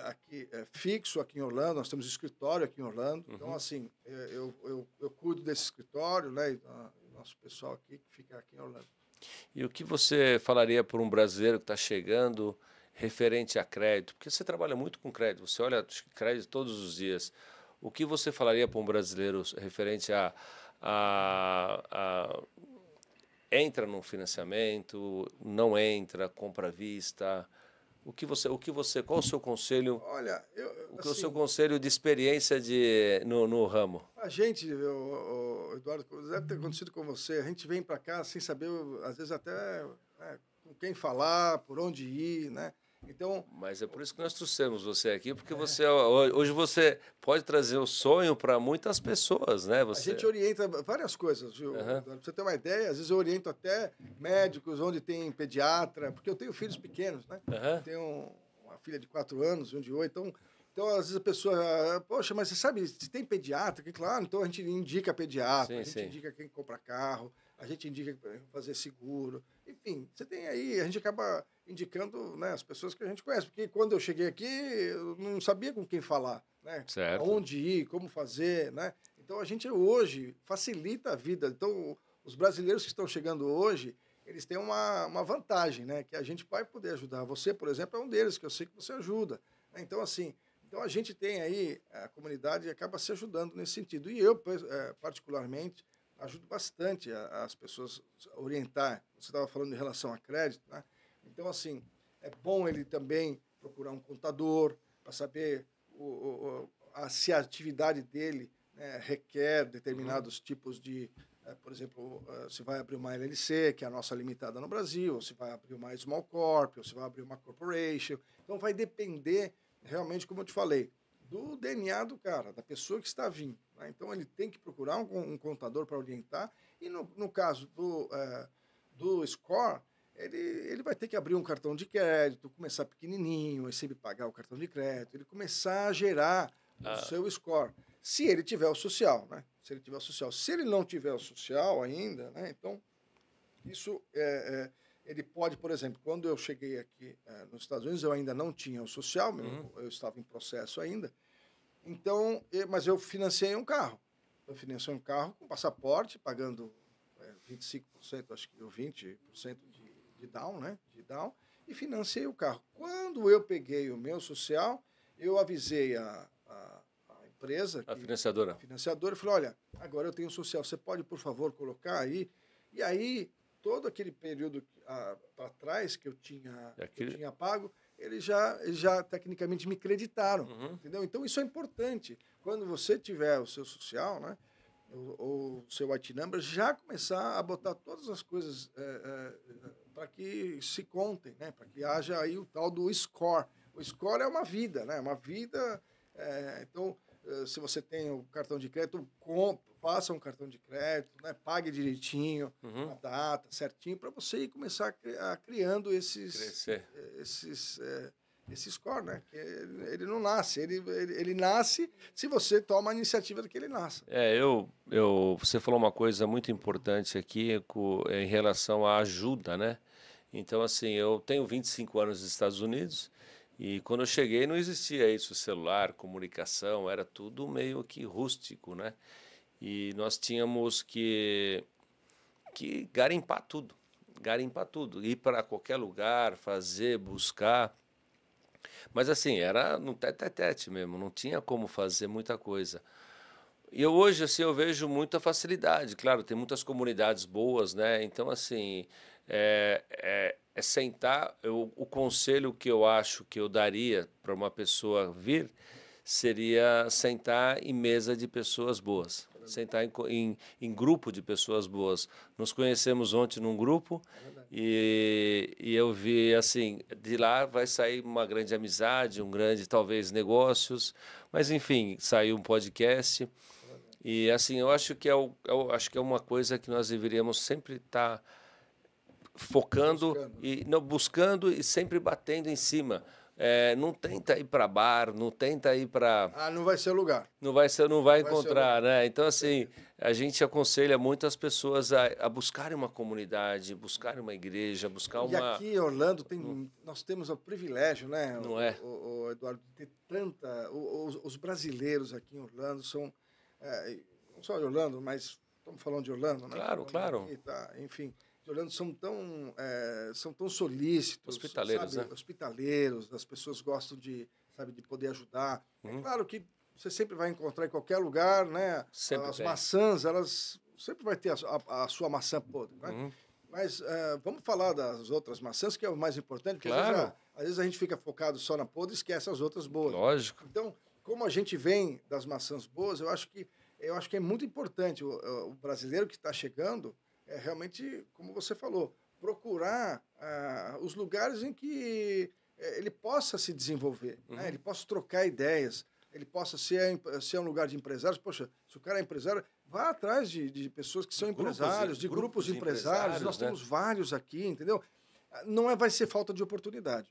aqui fixo aqui em Orlando, nós temos escritório aqui em Orlando, então assim, eu cuido desse escritório, né? E nosso pessoal aqui que fica aqui em Orlando. E o que você falaria para um brasileiro que está chegando referente a crédito? Porque você trabalha muito com crédito, você olha crédito todos os dias. O que você falaria para um brasileiro referente entra no financiamento, não entra, compra à vista? Qual o seu conselho? Olha, O seu conselho de experiência no ramo? A gente, Eduardo, deve ter acontecido com você. A gente vem para cá sem saber, às vezes até com quem falar, por onde ir, né? Então, mas é por isso que nós trouxemos você aqui, porque hoje você pode trazer o sonho para muitas pessoas, né? A gente orienta várias coisas, viu? Pra você ter uma ideia, às vezes eu oriento até médicos, onde tem pediatra, porque eu tenho filhos pequenos, né? Eu tenho uma filha de 4 anos e um de 8, então, às vezes a pessoa, poxa, mas você sabe, se tem pediatra, que claro, então a gente indica pediatra, a gente indica quem compra carro, a gente indica fazer seguro, enfim, você tem aí, a gente acaba indicando, né, as pessoas que a gente conhece, porque quando eu cheguei aqui, eu não sabia com quem falar, né? Certo. Aonde ir, como fazer, né? Então a gente hoje facilita a vida. Então, os brasileiros que estão chegando hoje, eles têm uma vantagem, né? Que a gente vai poder ajudar. Você, por exemplo, é um deles, que eu sei que você ajuda. Então, assim, a gente tem aí, a comunidade acaba se ajudando nesse sentido. E eu, particularmente, ajudo bastante as pessoas a orientar. Você estava falando em relação a crédito, né? Então, assim, é bom ele também procurar um contador para saber se a atividade dele, né, requer determinados tipos de... por exemplo, se vai abrir uma LLC, que é a nossa limitada no Brasil, ou se vai abrir uma small corp, ou se vai abrir uma corporation. Então, vai depender, realmente, como eu te falei, do DNA do cara, da pessoa que está vindo, né? Então, ele tem que procurar um contador para orientar. E, no caso do score, ele vai ter que abrir um cartão de crédito, começar pequenininho, sempre pagar o cartão de crédito, ele começar a gerar o seu score. Se ele tiver o social, né? Se ele tiver o social. Se ele não tiver o social ainda, né? Então, isso ele pode, por exemplo, quando eu cheguei aqui nos Estados Unidos, eu ainda não tinha o social, eu estava em processo ainda. Então, mas eu financiei um carro. Eu financiei um carro com passaporte, pagando 25%, acho que 20% de down, né? De down, e financiei o carro. Quando eu peguei o meu social, eu avisei a empresa, a financiadora, e falei, olha, agora eu tenho social, você pode, por favor, colocar aí? E aí, todo aquele período para trás que eu tinha pago, eles já tecnicamente me creditaram, entendeu? Então, isso é importante. Quando você tiver o seu social, né, ou o seu IT number, já começar a botar todas as coisas para que se contem, né? Para que haja aí o tal do score. O score é uma vida, né? Uma vida. Então, se você tem o cartão de crédito, faça um cartão de crédito, né? Pague direitinho, a data certinho, para você ir começar a criando esse score, né? Que ele não nasce, ele nasce se você toma a iniciativa de que ele nasça. Você falou uma coisa muito importante aqui em relação à ajuda, né? Então, assim, eu tenho 25 anos nos Estados Unidos e quando eu cheguei não existia isso, celular, comunicação, era tudo meio que rústico, né? E nós tínhamos que garimpar tudo, ir para qualquer lugar, fazer, buscar. Mas assim, era no tete-a-tete mesmo, não tinha como fazer muita coisa. E hoje, assim, eu vejo muita facilidade. Claro, tem muitas comunidades boas, né? Então, assim, é sentar. O conselho que eu acho que eu daria para uma pessoa vir seria sentar em mesa de pessoas boas. Sentar em grupo de pessoas boas. Nos conhecemos ontem num grupo e eu vi, assim, de lá vai sair uma grande amizade, talvez, negócios. Mas, enfim, saiu um podcast. E, assim, eu acho que é uma coisa que nós deveríamos sempre estar focando buscando e sempre batendo em cima. Não tenta ir para bar, não tenta ir para... não vai ser o lugar. Não vai encontrar, né? Então, assim, a gente aconselha muito as pessoas a buscarem uma comunidade, buscarem uma igreja, buscar E aqui em Orlando nós temos o privilégio, né? Não é? O Eduardo, de ter tanta... Os brasileiros aqui em Orlando são... não só de Orlando, mas estamos falando de Orlando, né? Claro. Aqui, tá? Enfim... Orlando são tão solícitos, hospitaleiros, sabe? Né? Hospitaleiros, as pessoas gostam de poder ajudar. É claro que você sempre vai encontrar em qualquer lugar, né? As maçãs, elas sempre vai ter a sua maçã podre, né? Mas vamos falar das outras maçãs, que é o mais importante, porque às vezes a gente fica focado só na podre e esquece as outras boas. Lógico. Então, como a gente vem das maçãs boas, eu acho que é muito importante o brasileiro que está chegando realmente, como você falou, procurar os lugares em que ele possa se desenvolver, né? Ele possa trocar ideias, ele possa ser um lugar de empresários. Poxa, se o cara é empresário, vá atrás de pessoas que são empresários, de grupos de empresários. Nós temos vários aqui, entendeu? Não vai ser falta de oportunidade,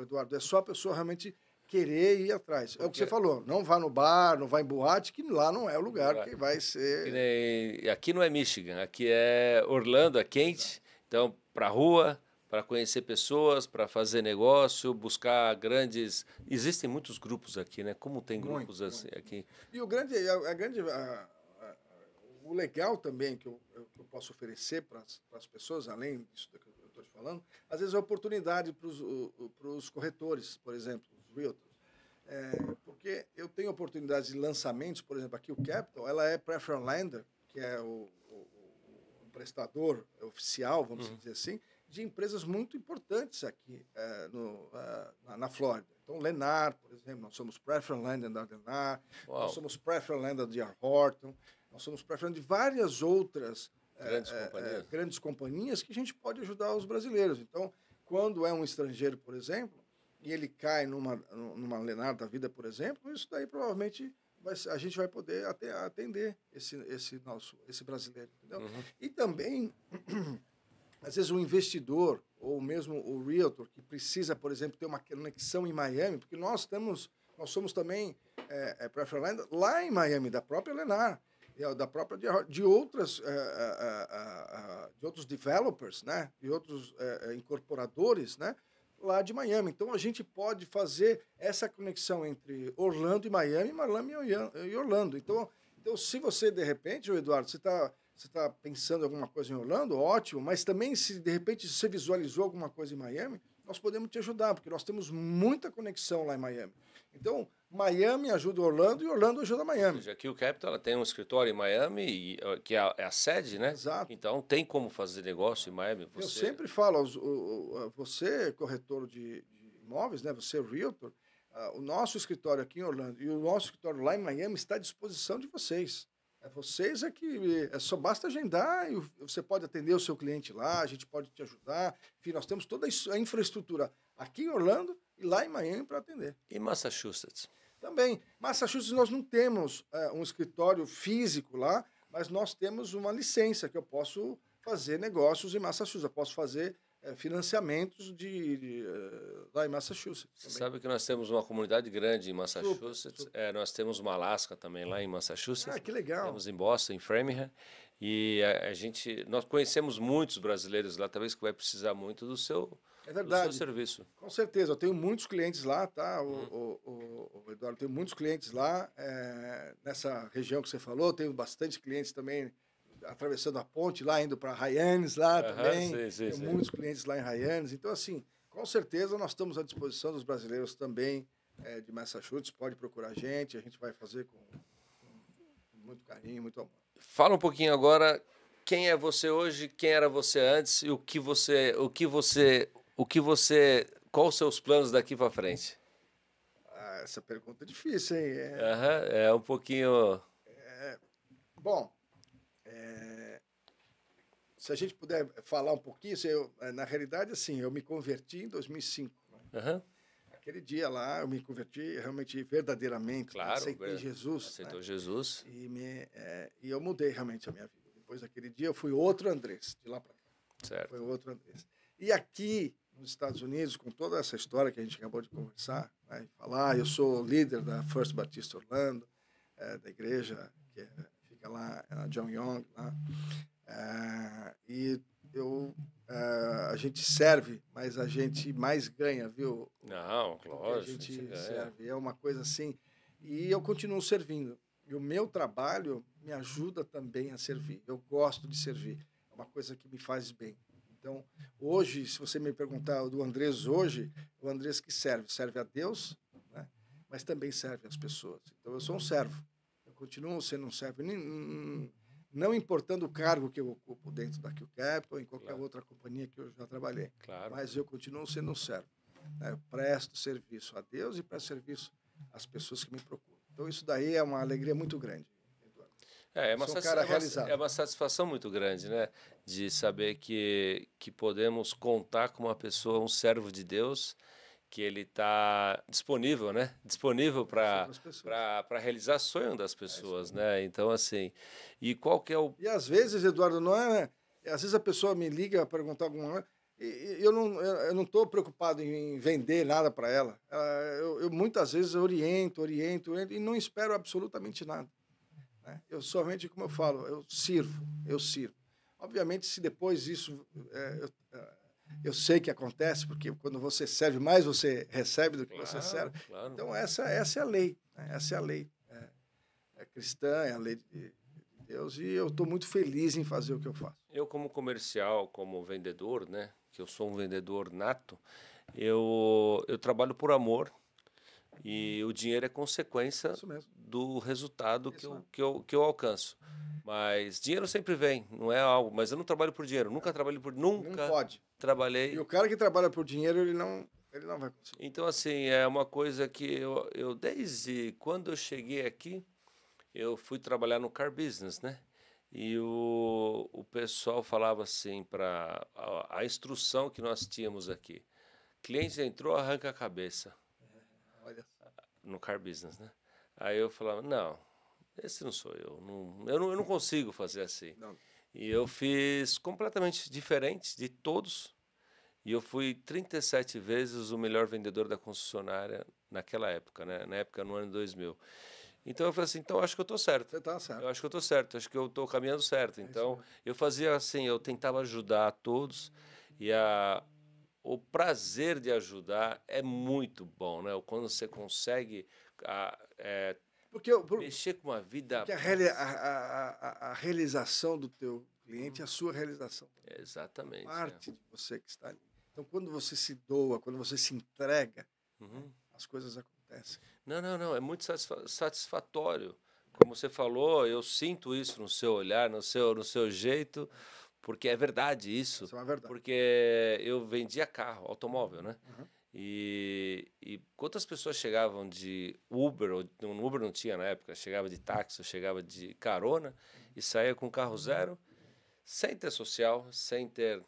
Eduardo. É só a pessoa realmente querer ir atrás. É o que você falou, não vá no bar, não vá em boate, que lá não é o lugar que vai ser... Aqui não é Michigan, aqui é Orlando, é quente, então para a rua, para conhecer pessoas, para fazer negócio, buscar grandes... Existem muitos grupos aqui, né? Como tem grupos assim aqui? E o legal também que eu posso oferecer para as pessoas, além disso que eu estou te falando, às vezes é oportunidade para os corretores, por exemplo, realtors. Porque eu tenho oportunidades de lançamentos, por exemplo, aqui o Capital, ela é preferred lender, que é o prestador oficial, vamos dizer assim, de empresas muito importantes aqui na Flórida. Então, Lennar, por exemplo, nós somos preferred lender da Lennar, nós somos preferred lender de R. Horton, nós somos preferred de várias outras grandes companhias que a gente pode ajudar os brasileiros. Então, quando é um estrangeiro, por exemplo, e ele cai numa Lennar da vida, por exemplo, isso daí provavelmente a gente vai poder até atender esse brasileiro, entendeu? E também, às vezes, o investidor ou mesmo o realtor que precisa, por exemplo, ter uma conexão em Miami, porque nós somos também preferred lender lá em Miami, da própria Lennar, de outros developers, né? De outros incorporadores, né? Lá de Miami. Então, a gente pode fazer essa conexão entre Orlando e Miami e Orlando. Então, se você, de repente, Eduardo, você está pensando em alguma coisa em Orlando, ótimo, mas também, se de repente você visualizou alguma coisa em Miami, nós podemos te ajudar, porque nós temos muita conexão lá em Miami. Então, Miami ajuda Orlando e Orlando ajuda Miami. Ou seja, aqui o Capital tem um escritório em Miami, que é a sede, né? Exato. Então, tem como fazer negócio em Miami. Eu sempre falo, você, corretor de imóveis, né? Você, realtor, o nosso escritório aqui em Orlando e o nosso escritório lá em Miami está à disposição de vocês. Vocês é que só basta agendar e você pode atender o seu cliente lá, a gente pode te ajudar. Enfim, nós temos toda a infraestrutura aqui em Orlando e lá em Miami para atender. E Massachusetts? Também. Massachusetts nós não temos um escritório físico lá, mas nós temos uma licença que eu posso fazer negócios em Massachusetts. Eu posso fazer financiamentos lá em Massachusetts. Você sabe que nós temos uma comunidade grande em Massachusetts. Super. Nós temos uma Alaska também lá em Massachusetts. Que legal. Temos em Boston, em Framingham. E nós conhecemos muitos brasileiros lá, talvez que vai precisar muito do seu serviço. Com certeza, eu tenho muitos clientes lá, tá? O Eduardo, tenho muitos clientes lá nessa região que você falou, tenho bastante clientes também atravessando a ponte lá, indo para Hyannis lá também. Sim. Muitos clientes lá em Hyannis. Então, assim, com certeza nós estamos à disposição dos brasileiros também de Massachusetts. Pode procurar a gente vai fazer com muito carinho, muito amor. Fala um pouquinho agora quem é você hoje, quem era você antes e quais os seus planos daqui para frente? Essa pergunta é difícil, hein? É um pouquinho... Bom, se a gente puder falar um pouquinho, na realidade, assim, eu me converti em 2005. Né? Aquele dia lá, eu me converti realmente verdadeiramente. Claro, aceitei Jesus. Aceitou Jesus. E eu mudei realmente a minha vida. Depois daquele dia, eu fui outro Andrés, de lá para cá. Certo. Foi outro Andrés. E aqui, nos Estados Unidos, com toda essa história que a gente acabou de conversar, né, eu sou líder da First Baptist Orlando, da igreja que fica lá, John Young, lá. E a gente serve, mas a gente mais ganha, viu? Não, lógico. A gente serve, é uma coisa assim. E eu continuo servindo. E o meu trabalho me ajuda também a servir. Eu gosto de servir. É uma coisa que me faz bem. Então, hoje, se você me perguntar do Andrés hoje, o Andrés que serve a Deus, né? Mas também serve as pessoas. Então, eu sou um servo. Eu continuo sendo um servo. Não importando o cargo que eu ocupo dentro da QCap ou em qualquer outra companhia que eu já trabalhei. Claro. Mas eu continuo sendo um servo. Né? Eu presto serviço a Deus e presto serviço às pessoas que me procuram. Então, isso daí é uma alegria muito grande, Eduardo. É uma satisfação muito grande, né? De saber que podemos contar com uma pessoa, um servo de Deus, que ele está disponível, né? Disponível para realizar o sonho das pessoas, né? Então, assim, e qual que é o... E às vezes, Eduardo, não é... Às vezes a pessoa me liga a perguntar alguma coisa, e eu não estou preocupado em vender nada para ela. Eu muitas vezes oriento, e não espero absolutamente nada. Né? Eu somente, como eu falo, eu sirvo. Obviamente, se depois isso... eu sei que acontece, porque quando você serve, mais você recebe do que você serve. Claro. Então, essa é a lei. Né? Essa é a lei cristã, é a lei de Deus, e eu estou muito feliz em fazer o que eu faço. Eu, como comercial, como vendedor, né, que eu sou um vendedor nato, eu trabalho por amor e o dinheiro é consequência do resultado que eu alcanço. Mas dinheiro sempre vem, não é algo... Mas eu não trabalho por dinheiro, nunca trabalhei por... Nunca não pode. Trabalhei... E o cara que trabalha por dinheiro, ele não vai conseguir. Então, assim, é uma coisa que eu desde quando eu cheguei aqui, eu fui trabalhar no car business, né? E o pessoal falava assim, para a instrução que nós tínhamos aqui. Cliente entrou, arranca a cabeça. Olha. No car business, né? Aí eu falava, não, esse não sou eu. Eu não consigo fazer assim. Não. E eu fiz completamente diferente de todos. E eu fui 37 vezes o melhor vendedor da concessionária naquela época, né? Na época, no ano 2000. Então eu falei assim, então acho que eu estou certo. Você está certo. Eu acho que eu estou certo, acho que eu estou caminhando certo. Então eu fazia assim, eu tentava ajudar a todos e o prazer de ajudar é muito bom, né? Quando você consegue mexer com uma vida... Porque a realização do teu cliente é a sua realização. Exatamente. Parte de você que está ali. Então, quando você se doa, quando você se entrega, as coisas acontecem. Não, é muito satisfatório. Como você falou, eu sinto isso no seu olhar, no seu jeito, porque é verdade isso. Isso é uma verdade. Porque eu vendia carro, automóvel, né? E quantas pessoas chegavam de Uber, ou no Uber não tinha na época, chegava de táxi, chegava de carona e saía com carro zero, sem ter social, sem ter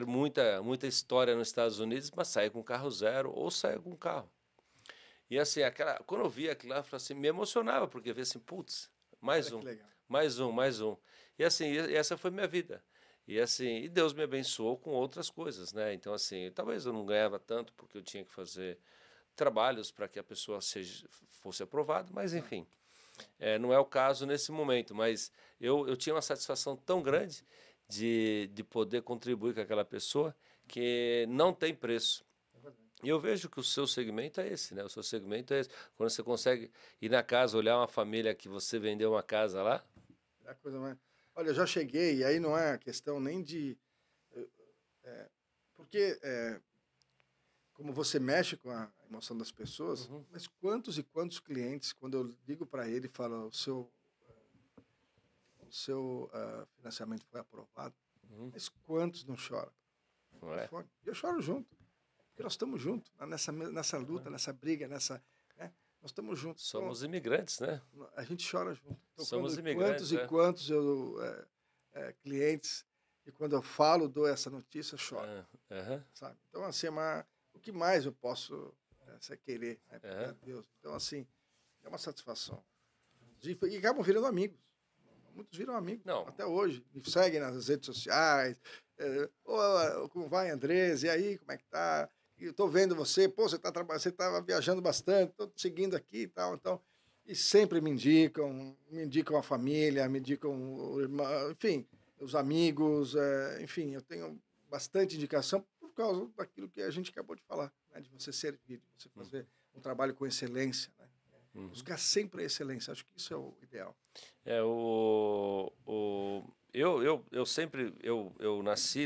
muita história nos Estados Unidos, mas saía com carro zero ou saía com carro. E assim, quando eu via aquilo lá, eu falei assim, me emocionava, porque eu via assim, putz, mais um. E assim, essa foi minha vida. E assim, e Deus me abençoou com outras coisas, né? Então assim, talvez eu não ganhava tanto porque eu tinha que fazer trabalhos para que a pessoa fosse aprovada, mas enfim, não é o caso nesse momento. Mas eu tinha uma satisfação tão grande de poder contribuir com aquela pessoa que não tem preço. E eu vejo que o seu segmento é esse, né? O seu segmento é esse. Quando você consegue ir na casa, olhar uma família que você vendeu uma casa lá. É a coisa mais... Olha, eu já cheguei, e aí não é questão nem de... porque como você mexe com a emoção das pessoas, mas quantos e quantos clientes, quando eu ligo para ele e falo, o seu financiamento foi aprovado, mas quantos não choram? Não é? Eu choro junto, porque nós estamos juntos, nessa luta, nessa briga, nós estamos juntos. Somos imigrantes, né? A gente chora junto. Então, somos imigrantes. Quantos e quantos clientes, e quando eu falo, dou essa notícia, choro. Sabe? Então, assim, o que mais eu posso querer, né? Deus. Então, assim, é uma satisfação. E acabam virando amigos. Muitos viram amigos. Não. Até hoje. Me seguem nas redes sociais. Como vai, Andrés? E aí, como é que tá? Eu tô vendo você, você estava viajando bastante, estou seguindo aqui e tal, então, e sempre me indicam a família, me indicam o irmão, enfim, os amigos, enfim, eu tenho bastante indicação por causa daquilo que a gente acabou de falar, né, de você servir, de você fazer um trabalho com excelência, né? Buscar sempre a excelência, acho que isso é o ideal. Eu nasci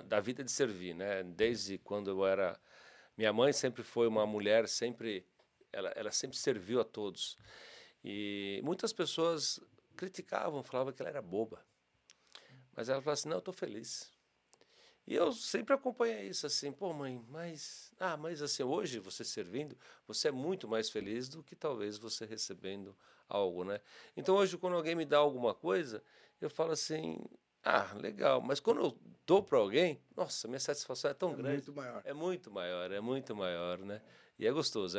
da vida de servir, né? Desde quando eu era... Minha mãe sempre foi uma mulher, ela sempre serviu a todos. E muitas pessoas criticavam, falavam que ela era boba. Mas ela falava assim, não, eu estou feliz. E eu sempre acompanhei isso, assim, pô, mãe, mas assim, hoje você servindo, você é muito mais feliz do que talvez você recebendo algo, né? Então hoje, quando alguém me dá alguma coisa, eu falo assim, legal, mas quando eu dou para alguém, nossa, minha satisfação é tão grande. Muito maior. É muito maior, né? E é gostoso.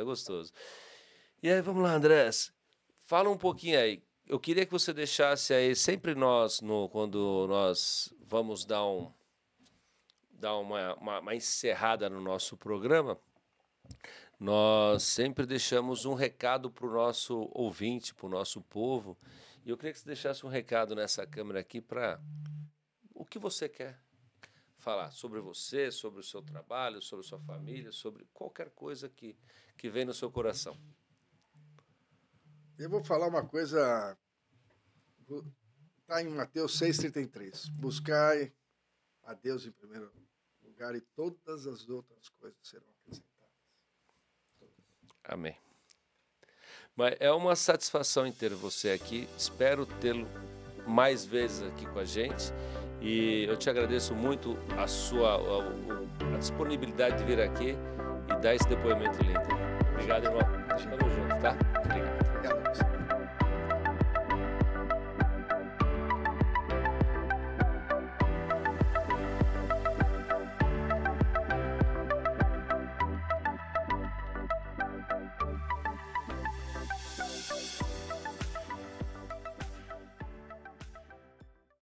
E aí, vamos lá, Andrés, fala um pouquinho aí. Eu queria que você deixasse aí, sempre quando nós vamos dar uma encerrada no nosso programa, nós sempre deixamos um recado para o nosso ouvinte, para o nosso povo. E eu queria que você deixasse um recado nessa câmera aqui para o que você quer falar sobre você, sobre o seu trabalho, sobre sua família, sobre qualquer coisa que vem no seu coração. Eu vou falar uma coisa, está em Mateus 6,33. Buscai a Deus em primeiro lugar e todas as outras coisas serão acrescentadas. Amém. Mas é uma satisfação em ter você aqui. Espero tê-lo mais vezes aqui com a gente. E eu te agradeço muito a disponibilidade de vir aqui e dar esse depoimento lindo. Obrigado, irmão. Tamo junto, tá? Obrigado.